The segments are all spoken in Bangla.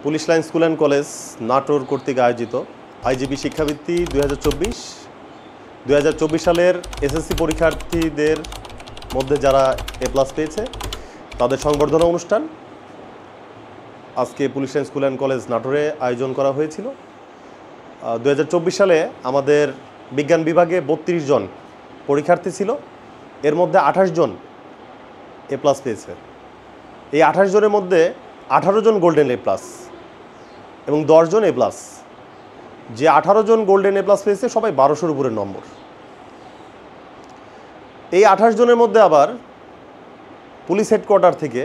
Police line school and college Natore কর্তৃক আয়োজিত আইজিপি শিক্ষাবৃত্তি 2024 সালের এসএসসি পরীক্ষার্থীদের মধ্যে যারা A+ পেয়েছে তাদের সংবর্ধনা অনুষ্ঠান আজকে police line school and college নাটোরে আয়োজন করা হয়েছিল। 2024 সালে আমাদের বিজ্ঞান বিভাগে 32 জন পরীক্ষার্থী ছিল, এর মধ্যে 28 জন A+ পেয়েছে। এই 28 জনের মধ্যে 18 জন গোল্ডেন A+ এবং 10 জন A+। যে 18 জন গোল্ডেন A+ পেয়েছে সবাই 1200-র উপরের নম্বর। এই 28 জনের মধ্যে আবার পুলিশ হেডকোয়ার্টার থেকে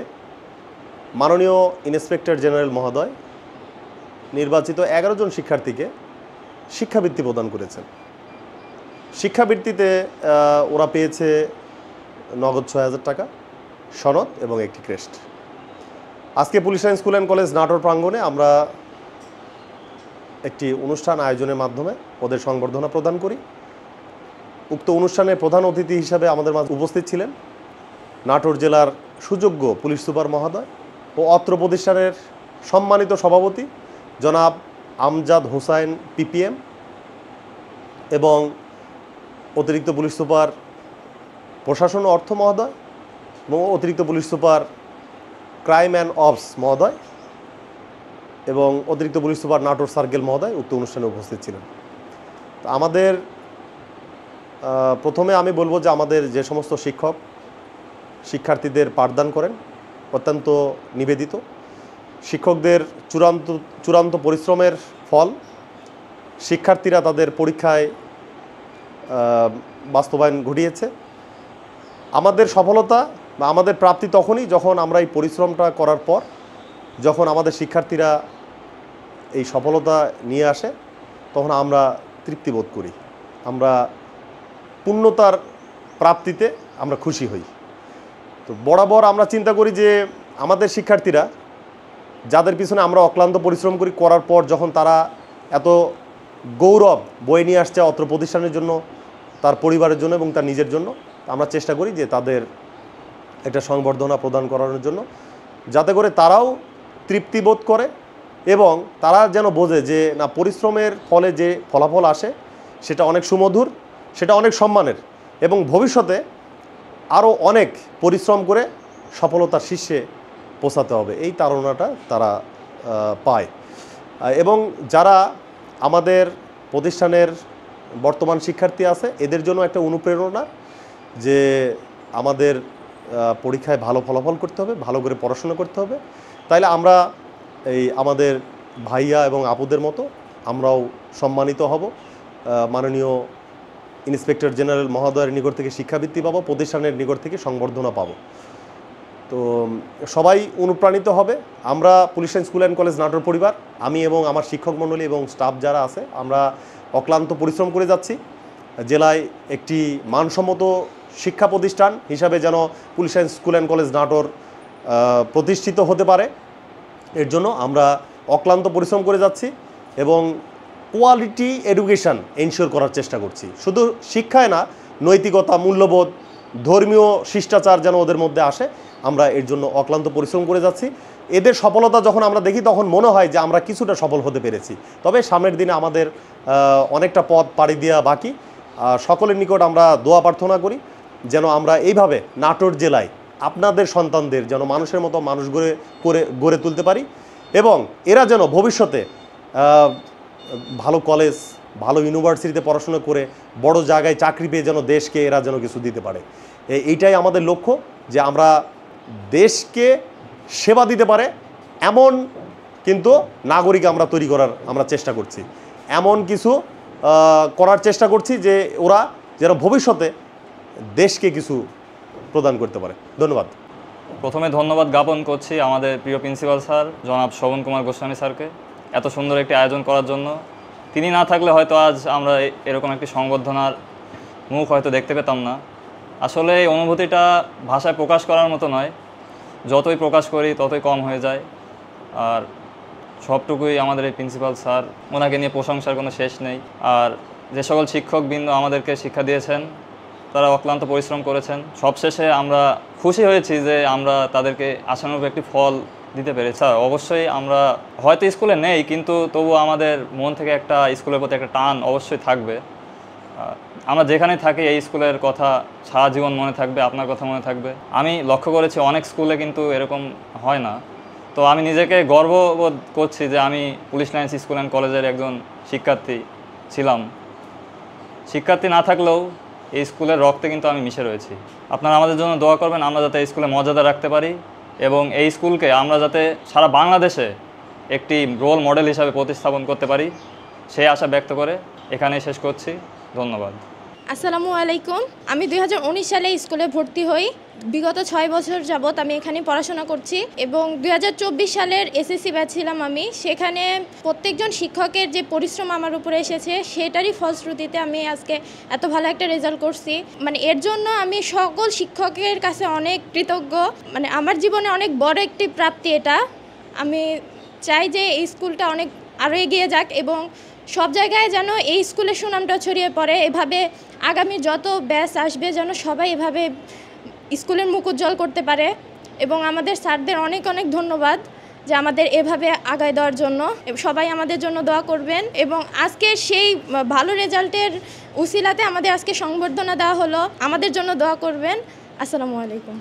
মাননীয় ইন্সপেক্টর জেনারেল মহোদয় নির্বাচিত 11 জন শিক্ষার্থীকে শিক্ষাবৃত্তি প্রদান করেছেন। শিক্ষাবৃত্তিতে ওরা পেয়েছে নগদ 6000 টাকা, সনদ এবং একটি ক্রেস্ট। আজকে police line school and college Natore প্রাঙ্গণে আমরা একটি অনুষ্ঠান আয়োজনের মাধ্যমে ওদের সংবর্ধনা প্রদান করি। উক্ত অনুষ্ঠানে প্রধান অতিথি হিসাবে আমাদের মাঝে উপস্থিত ছিলেন নাটোর জেলার সুযোগ্য পুলিশ সুপার মহোদয় ও অত্র প্রতিষ্ঠানের সম্মানিত সভাপতি জনাব আমজাদ হোসাইন PPM এবং অতিরিক্ত পুলিশ সুপার প্রশাসন ও অর্থ মহোদয় এবং অতিরিক্ত police super crime and ops মহোদয় এবং অতিরিক্ত পুলিশ সুপার নাটোর সার্কেল মহোদয় উক্ত অনুষ্ঠানে উপস্থিত ছিলেন। তো আমাদের প্রথমে আমি বলবো যে আমাদের যে সমস্ত শিক্ষক শিক্ষার্থীদের পাঠদান করেন অত্যন্ত নিবেদিত। শিক্ষকদের চূড়ান্ত পরিশ্রমের ফল শিক্ষার্থীরা তাদের পরীক্ষায় বাস্তবায়ন ঘটিয়েছে। আমাদের সফলতা বা আমাদের প্রাপ্তি তখনই যখন আমরা এই পরিশ্রমটা করার পর যখন আমাদের শিক্ষার্থীরা এই সফলতা নিয়ে আসে তখন আমরা তৃপ্তি বোধ করি, আমরা পূর্ণতার প্রাপ্তিতে আমরা খুশি হই। তো বরাবর আমরা চিন্তা করি যে আমাদের শিক্ষার্থীরা যাদের পিছনে আমরা অক্লান্ত পরিশ্রম করি করার পর যখন তারা এত গৌরব বয়ে নিয়ে আসছে অত্র প্রতিষ্ঠানের জন্য, তার পরিবারের জন্য এবং তার নিজের জন্য, আমরা চেষ্টা করি যে তাদের একটা সংবর্ধনা প্রদান করানোর জন্য, যাতে করে তারাও তৃপ্তি বোধ করে এবং তারা যেন বোঝে যে না, পরিশ্রমের ফলে যে ফলাফল আসে সেটা অনেক সুমধুর, সেটা অনেক সম্মানের এবং ভবিষ্যতে আরও অনেক পরিশ্রম করে সফলতার শীর্ষে পৌঁছাতে হবে, এই তাড়নাটা তারা পায়। এবং যারা আমাদের প্রতিষ্ঠানের বর্তমান শিক্ষার্থী আছে এদের জন্য একটা অনুপ্রেরণা যে আমাদের পরীক্ষায় ভালো ফলাফল করতে হবে, ভালো করে পড়াশোনা করতে হবে। তাইলে আমরা এই আমাদের ভাইয়া এবং আপুদের মতো আমরাও সম্মানিত হব, মাননীয় ইন্সপেক্টর জেনারেল মহোদয়ের নিকট থেকে শিক্ষাবৃত্তি পাবো, প্রতিষ্ঠানের নিকট থেকে সংবর্ধনা পাবো। তো সবাই অনুপ্রাণিত হবে। আমরা police line school and college Natore পরিবার, আমি এবং আমার শিক্ষক মণ্ডলী এবং স্টাফ যারা আছে আমরা অক্লান্ত পরিশ্রম করে যাচ্ছি জেলায় একটি মানসম্মত শিক্ষা প্রতিষ্ঠান হিসাবে যেন police line school and college Natore প্রতিষ্ঠিত হতে পারে। এর জন্য আমরা অক্লান্ত পরিশ্রম করে যাচ্ছি এবং কোয়ালিটি এডুকেশান এনশিওর করার চেষ্টা করছি। শুধু শিক্ষায় না, নৈতিকতা, মূল্যবোধ, ধর্মীয় শিষ্টাচার যেন ওদের মধ্যে আসে, আমরা এর জন্য অক্লান্ত পরিশ্রম করে যাচ্ছি। এদের সফলতা যখন আমরা দেখি তখন মনে হয় যে আমরা কিছুটা সফল হতে পেরেছি। তবে সামনের দিনে আমাদের অনেকটা পথ পাড়ি দেওয়া বাকি। সকলের নিকট আমরা দোয়া প্রার্থনা করি যেন আমরা এইভাবে নাটোর জেলায় আপনাদের সন্তানদের যেন মানুষের মতো মানুষ গড়ে তুলতে পারি এবং এরা যেন ভবিষ্যতে ভালো কলেজ, ভালো ইউনিভার্সিটিতে পড়াশোনা করে বড় জায়গায় চাকরি পেয়ে যেন দেশকে এরা যেন কিছু দিতে পারে। এইটাই আমাদের লক্ষ্য, যে আমরা দেশকে সেবা দিতে পারে এমন কিন্তু নাগরিক আমরা তৈরি করার আমরা চেষ্টা করছি, এমন কিছু করার চেষ্টা করছি যে ওরা যেন ভবিষ্যতে দেশকে কিছু প্রদান করতে পারে। ধন্যবাদ। প্রথমে ধন্যবাদ জ্ঞাপন করছি আমাদের প্রিয় প্রিন্সিপাল স্যার জনাব শোভন কুমার গোস্বামী স্যারকে এত সুন্দর একটি আয়োজন করার জন্য। তিনি না থাকলে হয়তো আজ আমরা এরকম একটি সংবর্ধনার মুখ হয়তো দেখতে পেতাম না। আসলে এই অনুভূতিটা ভাষায় প্রকাশ করার মতো নয়, যতই প্রকাশ করি ততই কম হয়ে যায়। আর সবটুকুই আমাদের এই প্রিন্সিপাল স্যার, ওনাকে নিয়ে প্রশংসার কোনো শেষ নেই। আর যে সকল শিক্ষকবৃন্দ আমাদেরকে শিক্ষা দিয়েছেন তারা অক্লান্ত পরিশ্রম করেছেন। সবশেষে আমরা খুশি হয়েছি যে আমরা তাদেরকে আশানুরূপ একটি ফল দিতে পেরেছি। স্যার অবশ্যই আমরা হয়তো স্কুলে নেই, কিন্তু তবু আমাদের মন থেকে একটা স্কুলের প্রতি একটা টান অবশ্যই থাকবে। আমরা যেখানে থাকি এই স্কুলের কথা সারা জীবন মনে থাকবে, আপনার কথা মনে থাকবে। আমি লক্ষ্য করেছি অনেক স্কুলে কিন্তু এরকম হয় না। তো আমি নিজেকে গর্ববোধ করছি যে আমি পুলিশ লাইন্স স্কুল অ্যান্ড কলেজের একজন শিক্ষার্থী ছিলাম। শিক্ষার্থী না থাকলেও এই স্কুলের রক্তে কিন্তু আমি মিশে রয়েছি। আপনারা আমাদের জন্য দোয়া করবেন, আমরা যাতে এই স্কুলে মর্যাদা রাখতে পারি এবং এই স্কুলকে আমরা যাতে সারা বাংলাদেশে একটি রোল মডেল হিসাবে প্রতিস্থাপন করতে পারি, সেই আশা ব্যক্ত করে এখানেই শেষ করছি। ধন্যবাদ। আসসালামু আলাইকুম। আমি 2019 সালে স্কুলে ভর্তি হই। বিগত 6 বছর যাবৎ আমি এখানে পড়াশোনা করছি এবং 2024 সালের এসএসসি ব্যাচ ছিলাম আমি। সেখানে প্রত্যেকজন শিক্ষকের যে পরিশ্রম আমার উপরে এসেছে সেটারই ফলশ্রুতিতে আমি আজকে এত ভালো একটা রেজাল্ট করছি। মানে এর জন্য আমি সকল শিক্ষকের কাছে অনেক কৃতজ্ঞ। মানে আমার জীবনে অনেক বড় একটি প্রাপ্তি এটা। আমি চাই যে এই স্কুলটা অনেক আরও এগিয়ে যাক এবং সব জায়গায় যেন এই স্কুলের সুনামটা ছড়িয়ে পড়ে। এভাবে আগামী যত ব্যাচ আসবে যেন সবাই এভাবে স্কুলের মুখ উজ্জ্বল করতে পারে। এবং আমাদের স্যারদের অনেক অনেক ধন্যবাদ যে আমাদের এভাবে আগায় দেওয়ার জন্য। সবাই আমাদের জন্য দোয়া করবেন এবং আজকে সেই ভালো রেজাল্টের উসিলাতে আমাদের আজকে সংবর্ধনা দেওয়া হলো। আমাদের জন্য দোয়া করবেন। আসসালামু আলাইকুম।